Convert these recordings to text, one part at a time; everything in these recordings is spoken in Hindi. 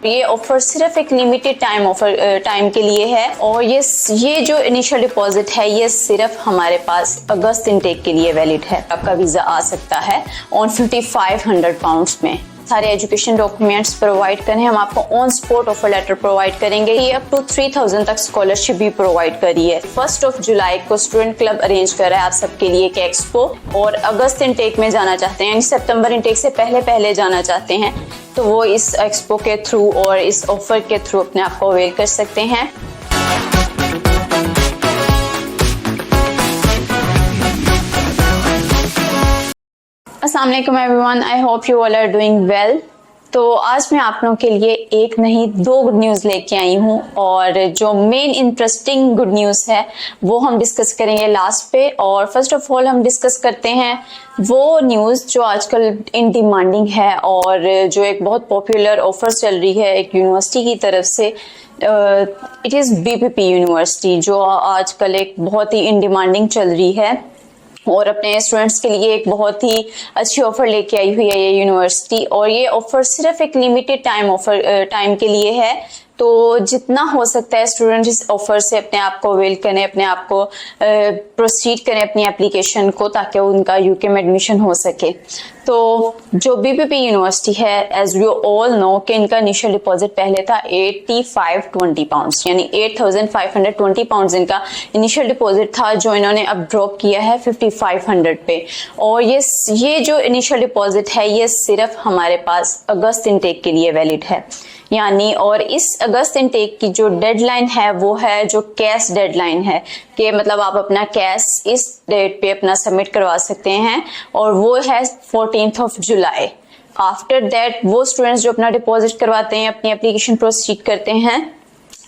ये ऑफर सिर्फ एक लिमिटेड टाइम के लिए है और ये जो इनिशियल डिपॉजिट है ये सिर्फ हमारे पास अगस्त इनटेक के लिए वैलिड है। आपका वीजा आ सकता है ऑन 5500 पाउंड्स में। सारे एजुकेशन डॉक्यूमेंट्स प्रोवाइड करें, हम आपको on spot offer letter provide करेंगे। ये अप टू 3000 तक स्कॉलरशिप भी प्रोवाइड करी है। 1 जुलाई को स्टूडेंट क्लब अरेंज कर रहा है आप सबके लिए एक एक्सपो, और अगस्त इनटेक में जाना चाहते हैं यानी सितंबर इनटेक से पहले जाना चाहते हैं तो वो इस एक्सपो के थ्रू और इस ऑफर के थ्रू अपने आप को अवेल कर सकते हैं। अस्सलाम वालेकुम everyone, I hope you all are doing well. तो आज मैं आप लोगों के लिए एक नहीं दो गुड न्यूज़ लेके आई हूँ, और जो मेन इंटरेस्टिंग गुड न्यूज़ है वो हम डिस्कस करेंगे लास्ट पे। और फर्स्ट ऑफ ऑल हम डिस्कस करते हैं वो न्यूज़ जो आजकल इन डिमांडिंग है और जो एक बहुत पॉपुलर ऑफर चल रही है एक यूनिवर्सिटी की तरफ से। इट इज़ बीपीपी यूनिवर्सिटी, जो आजकल एक बहुत ही इन डिमांडिंग चल रही है और अपने स्टूडेंट्स के लिए एक बहुत ही अच्छी ऑफर लेके आई हुई है ये यूनिवर्सिटी। और ये ऑफर सिर्फ एक लिमिटेड टाइम के लिए है, तो जितना हो सकता है स्टूडेंट इस ऑफर से अपने आप को अवेल करें, अपने आप को प्रोसीड करें अपनी एप्लीकेशन को, ताकि उनका यूके में एडमिशन हो सके। तो जो बीपीपी यूनिवर्सिटी है, एज यू ऑल नो कि इनका इनिशियल डिपॉजिट पहले था 8520 पाउंड्स, यानी 8520 पाउंड्स इनका इनिशियल डिपॉजिट था, जो इन्होंने अब ड्रॉप किया है 5500 पे। और ये जो इनिशियल डिपॉजिट है ये सिर्फ हमारे पास अगस्त इनटेक के लिए वैलिड है यानी। और इस अगस्त इनटेक की जो डेडलाइन है वो है जो कैश डेडलाइन है, कि मतलब आप अपना कैश इस डेट पे अपना सबमिट करवा सकते हैं, और वो है 14 जुलाई। आफ्टर दैट वो स्टूडेंट्स जो अपना डिपॉजिट करवाते हैं, अपनी एप्लीकेशन प्रोसीड करते हैं,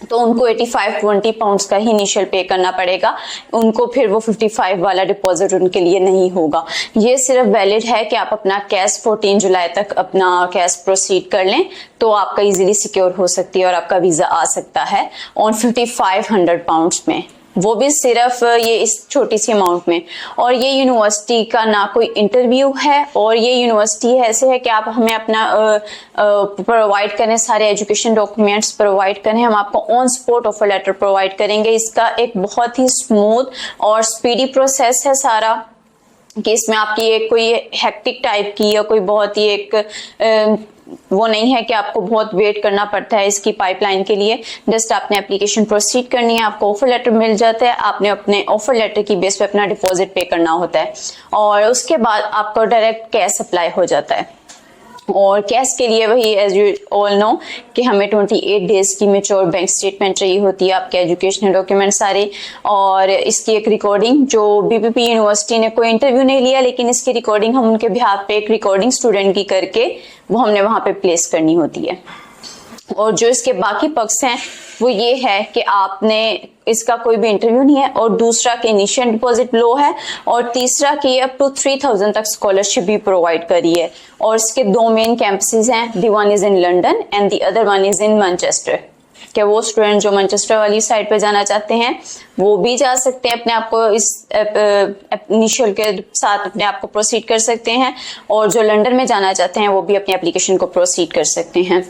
तो उनको 8520 पाउंड्स का ही इनिशियल पे करना पड़ेगा उनको, फिर वो 55 वाला डिपॉजिट उनके लिए नहीं होगा। ये सिर्फ वैलिड है कि आप अपना कैश 14 जुलाई तक अपना कैश प्रोसीड कर लें, तो आपका इजीली सिक्योर हो सकती है और आपका वीजा आ सकता है ऑन 5500 पाउंड्स में, वो भी सिर्फ ये इस छोटी सी अमाउंट में। और ये यूनिवर्सिटी का ना कोई इंटरव्यू है, और ये यूनिवर्सिटी ऐसे है कि आप हमें अपना प्रोवाइड करें, सारे एजुकेशन डॉक्यूमेंट्स प्रोवाइड करें, हम आपको on spot offer letter provide करेंगे। इसका एक बहुत ही स्मूथ और स्पीडी प्रोसेस है सारा, कि इसमें आपकी एक कोई हेक्टिक टाइप की या कोई बहुत ही एक वो नहीं है कि आपको बहुत वेट करना पड़ता है इसकी पाइपलाइन के लिए। जस्ट आपने एप्लीकेशन प्रोसीड करनी है, आपको ऑफर लेटर मिल जाता है, आपने अपने ऑफर लेटर की बेस पे अपना डिपॉजिट पे करना होता है, और उसके बाद आपको डायरेक्ट कैश अप्लाई हो जाता है। और कैश के लिए वही एज यू ऑल नो कि हमें 28 डेज की मेच्योर बैंक स्टेटमेंट चाहिए होती है, आपके एजुकेशनल डॉक्यूमेंट सारे, और इसकी एक रिकॉर्डिंग, जो बीपीपी यूनिवर्सिटी ने कोई इंटरव्यू नहीं लिया लेकिन इसकी रिकॉर्डिंग हम उनके बिहाफ पे एक रिकॉर्डिंग स्टूडेंट की करके वो हमने वहां पे प्लेस करनी होती है। और जो इसके बाकी पक्ष हैं वो ये है कि आपने इसका कोई भी इंटरव्यू नहीं है, और दूसरा कि इनिशियल डिपॉजिट लो है, और तीसरा कि अप टू 3000 तक स्कॉलरशिप भी प्रोवाइड करी है। और इसके दो मेन कैंपसेस हैं, the one is in London and the other one is in Manchester. कि वो स्टूडेंट जो मैनचेस्टर वाली साइड पे जाना चाहते हैं वो भी जा सकते हैं, अपने आप को इस इनिशियल के साथ अपने आप को प्रोसीड कर सकते हैं, और जो लंदन में जाना चाहते हैं वो भी अपनी एप्लीकेशन को प्रोसीड कर सकते हैं।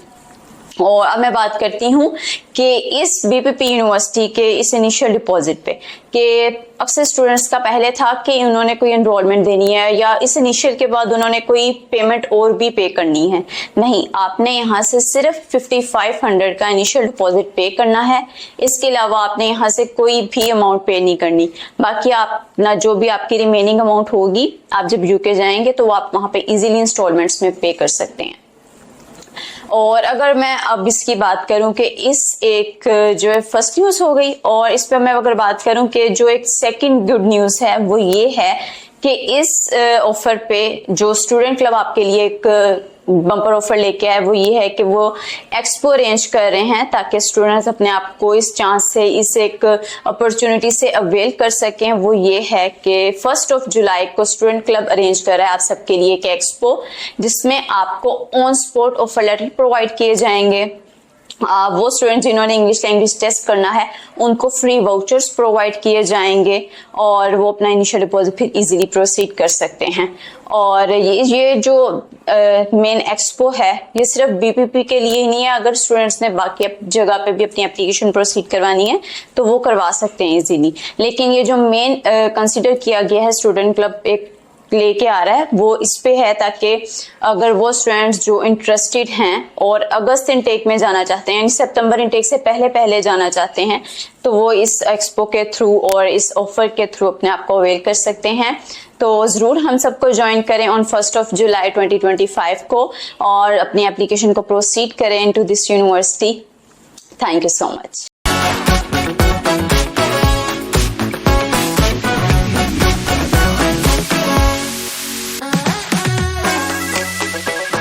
और अब मैं बात करती हूँ कि इस बीपीपी यूनिवर्सिटी के इस इनिशियल डिपॉजिट पे, कि अक्सर स्टूडेंट्स का पहले था कि उन्होंने कोई एनरोलमेंट देनी है या इस इनिशियल के बाद उन्होंने कोई पेमेंट और भी पे करनी है। नहीं, आपने यहाँ से सिर्फ 5500 का इनिशियल डिपॉजिट पे करना है, इसके अलावा आपने यहाँ से कोई भी अमाउंट पे नहीं करनी। बाकी आप ना जो भी आपकी रिमेनिंग अमाउंट होगी, आप जब यूके जाएंगे तो आप वहाँ पे इजीली इंस्टॉलमेंट्स में पे कर सकते हैं। और अगर मैं अब इसकी बात करूं कि इस एक जो है फर्स्ट न्यूज़ हो गई, और इस पर मैं अगर बात करूं कि जो एक सेकंड गुड न्यूज़ है वो ये है कि इस ऑफर पे जो स्टूडेंट क्लब आपके लिए एक बम्पर ऑफर लेके आए वो ये है कि वो एक्सपो अरेंज कर रहे हैं, ताकि स्टूडेंट्स अपने आप को इस चांस से, इस एक अपॉर्चुनिटी से अवेल कर सकें। वो ये है कि 1 जुलाई को स्टूडेंट क्लब अरेंज कर रहा है आप सबके लिए एक एक्सपो, जिसमें आपको on spot offer letter provide किए जाएंगे, वो स्टूडेंट जिन्होंने इंग्लिश लैंग्वेज टेस्ट करना है उनको फ्री वाउचर्स प्रोवाइड किए जाएंगे और वो अपना इनिशियल डिपॉजिट फिर इजीली प्रोसीड कर सकते हैं। और ये जो मेन एक्सपो है ये सिर्फ बीपीपी के लिए ही नहीं है, अगर स्टूडेंट्स ने बाकी जगह पे भी अपनी एप्लीकेशन प्रोसीड करवानी है तो वो करवा सकते हैं इजीली। लेकिन ये जो मेन कंसिडर किया गया है स्टूडेंट क्लब एक लेके आ रहा है वो इस पे है, ताकि अगर वो स्टूडेंट्स जो इंटरेस्टेड हैं और अगस्त इनटेक में जाना चाहते हैं यानी सितंबर इनटेक से पहले जाना चाहते हैं तो वो इस एक्सपो के थ्रू और इस ऑफर के थ्रू अपने आप को अवेल कर सकते हैं। तो जरूर हम सबको ज्वाइन करें ऑन 1 जुलाई 2025 को और अपनी एप्लीकेशन को प्रोसीड करें into this university. Thank you so much.